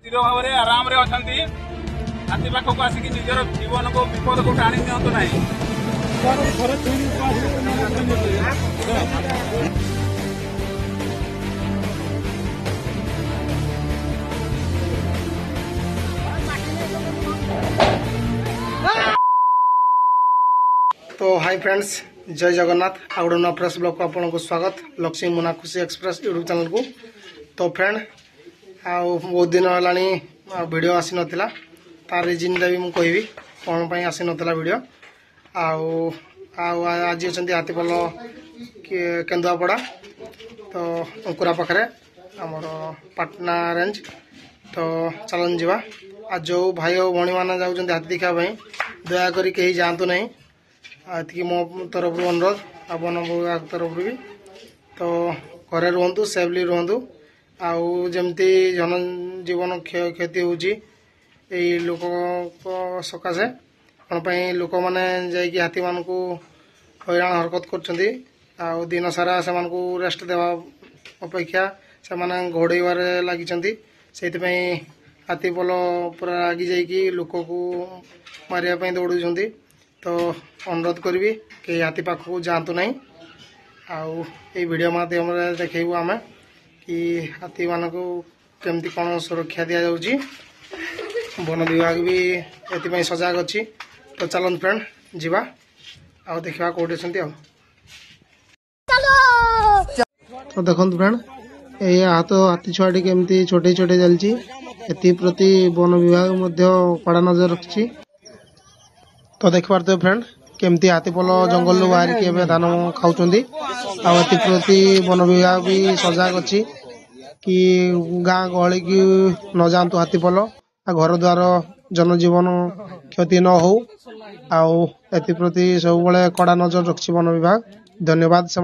स्थिर भाव में आराम अच्छा हाथी पाखक आसिक निजर जीवन को विपद को टाणी दिंतु ना। तो हाय फ्रेंड्स, जय जगन्नाथ। आउडना प्रेस ब्लॉग को आपको स्वागत। लक्ष्मी मुना खुशी एक्सप्रेस यूट्यूब चैनल को। तो फ्रेंड बहुत दिन है वीडियो आसी नाला तार रिजन भी मुझे कहबी कौन पर आसी नाला वीडियो। आज अच्छा हाथीपल केन्दुआपड़ा तो अंकुरा पाखे आमर पाटना रेंज। तो चलन जावा। आज जो भाई और भाई मैंने जाऊँ हाथी देखापी दयाकोरी कहीं जातु ना। ये मो तरफ अनुरोध आ वन विभाग तरफ भी। तो घरे रुहतु, सेफली रुहतु। आमती जन जीवन क्षति होची लोक सकाशे कौन लोक मैंने जाकि हाथी मान को हैरान हरकत कर दिन सारा से रेस्ट देवा अपेक्षा से घोड़ाइबार लगी से हाथी पल पूरा लगी जाकि लोक को मारे दौड़। तो अनुरोध करी कहीं हाथी पाखक जातु ना। वीडियो माध्यम देखू आम कि हाथी मान को केमती कौन सुरक्षा दि जाऊँगी। वन विभाग भी ये सजग अच्छी। तो चलन फ्रेंड जीवा आ देखा कौटे। तो देखो फ्रेंड ये हाथी छुआटी केमती छोटे छोटे चलती प्रति वन विभाग कड़ा नजर रखी। तो देख पारे फ्रेंड केमती हाथीपल जंगल बाहर की धान खाऊँ प्रति वन विभाग भी सजग अच्छी कि गाँ गहली की न जातु हाथीपल घर द्वार जनजीवन क्षति न हो। प्रति सब कड़ा नजर रखी वन विभाग। धन्यवाद से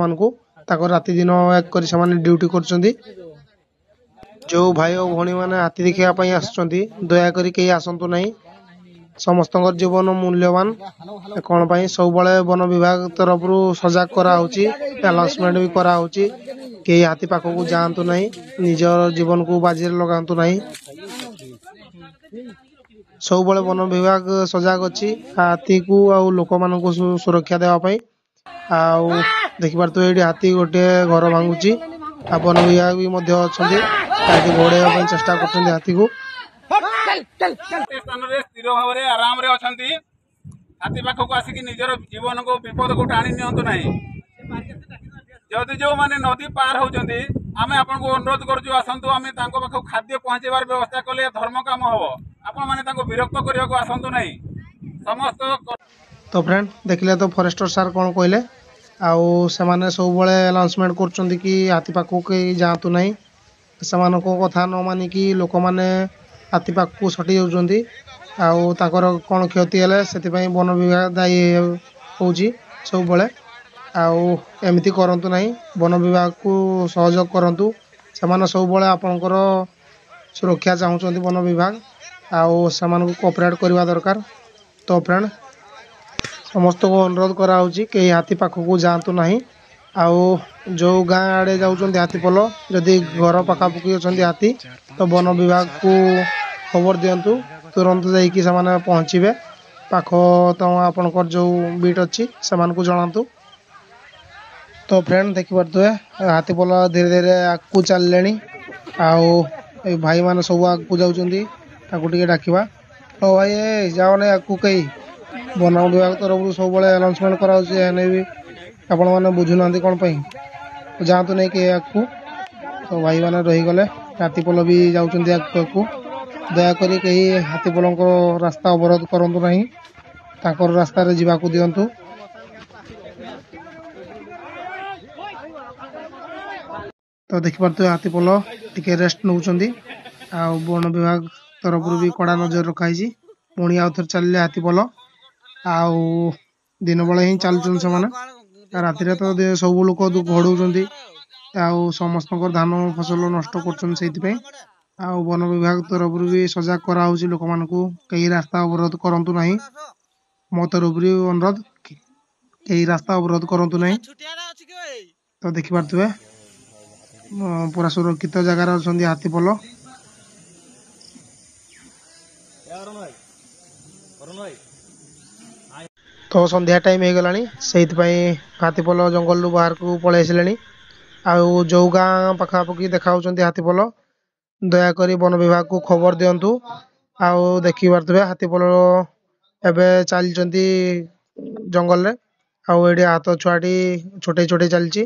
राति दिन एक कर ड्यूटी कर। जो भाई और भाई मैंने हाथी देखापी आसुँच दयाकोरी कहीं आसतु ना। समस्त जीवन मूल्यवान कौन पाई सब वन विभाग तरफ सजग कराऊँगी। अनाउंसमेंट भी कराऊँगी कहीं हाथी पाखक जातु ना, निजर जीवन को बाजी लगातु ना। सब वन विभाग सजग अच्छी हाथी को लोक मान सुरक्षा देवाई। देखि पारे ये हाथी गोटे घर भांगुची। वन विभाग भी अच्छा घोड़ाइबा चेष्टा कर हाथी को। स्थान स्थिर भाव में आराम अच्छा हाथी पाखक आसिक निजर जीवन को विपद को टाणी दिंतु ना। जदि जो मैंने नदी पार होती आम आपको अनुरोध करूँ आसतु आम पाख खाद्य पहुँचार व्यवस्था कले धर्म काम हम आपण मैंने विरक्त करने को आसतु ना समस्त। तो फ्रेंड देखिले तो फॉरेस्टर सार कौन कहले से सब अनाउंसमेंट कर कि हाथी पाखक कहीं जातु ना। से कथा न मानिकी लोक मैंने हाथी पाखक सटी जाऊँगी कौन क्षति है से वन विभाग दायी हो सब एमती करंतु नहीं। वन विभाग को सहयोग करंतु से सब आपणकर सुरक्षा चाहूँगी वन विभाग से कोऑपरेट करवा दरकार। तो फ्रेंड समस्त को अनुरोध कराऊँगी कहीं हाथी पाखक जातु ना। जो गाँ आड़े जाऊँ हाथीपल जदि घर पखापाखि अच्छा हाथी तो वन विभाग को खबर दिंतु तुरंत जाकि पहुँचे पाख तो आपणकर जो बीट अच्छी से जनातु। तो फ्रेंड देखि पारे हाथीपल धीरे धीरे आगू चलने भाई मैंने सब आगू जाऊँगी डाकवा। तो भाई जाओ ना आगू कहीं वन विभाग तरफ सब अनाउंसमेंट कराने भी आपण मैंने बुझुना कौन पाई जातु नहीं कहीं आगू। तो भाई मैंने रहीगले हाथीपल भी जाऊँच आगू। दयाकोरी कहीं हाथीपल रास्ता अवरोध करंतु नहीं, ताकर रास्ता रे जीवाकू दियंतु। तो देखि पारते हाथीपल टिके रेस्ट नौचंदी वन विभाग तरफ भी कड़ा नजर रखाई। पुणी आउ थे चलिए हाथीपल दिन बेले ही चलुन से राति तो सब लोक घोड़ाऊँ समस्त धान फसल नष्ट कर। वन विभाग तरफ भी सजग कराऊँ लोक मान कहीं रास्ता अवरोध करंतु नहीं। मो तरफ अनुरोध कहीं रास्ता अवरोध करंतु नहीं। तो देखि पारते पूरा सुरक्षित जगार अच्छा हाथीपल। ତ ସନ୍ଧ୍ୟା ଟାଇମ୍ ହେଇଗଲାଣି, ସେଇଥିପାଇଁ ହାତୀପଲ ଜଙ୍ଗଲରୁ ବାହାରକୁ ପଳେଇ ଆସିଲେଣି। ଆଉ ଯୋଉ ଗାଁ ପାଖାପାଖି ଦେଖାଯାଉଛନ୍ତି ହାତୀପଲ, ଦୟାକରି ବନ ବିଭାଗକୁ ଖବର ଦିଅନ୍ତୁ। ଆଉ ଦେଖିପାରୁଥିବେ ହାତୀପଲ ଏବେ ଚାଲିଛନ୍ତି ଜଙ୍ଗଲରେ। ଆଉ ଏଠି ହାତ ଛୁଆଟି ଛୋଟେଇ ଛୋଟେଇ ଚାଲିଛି।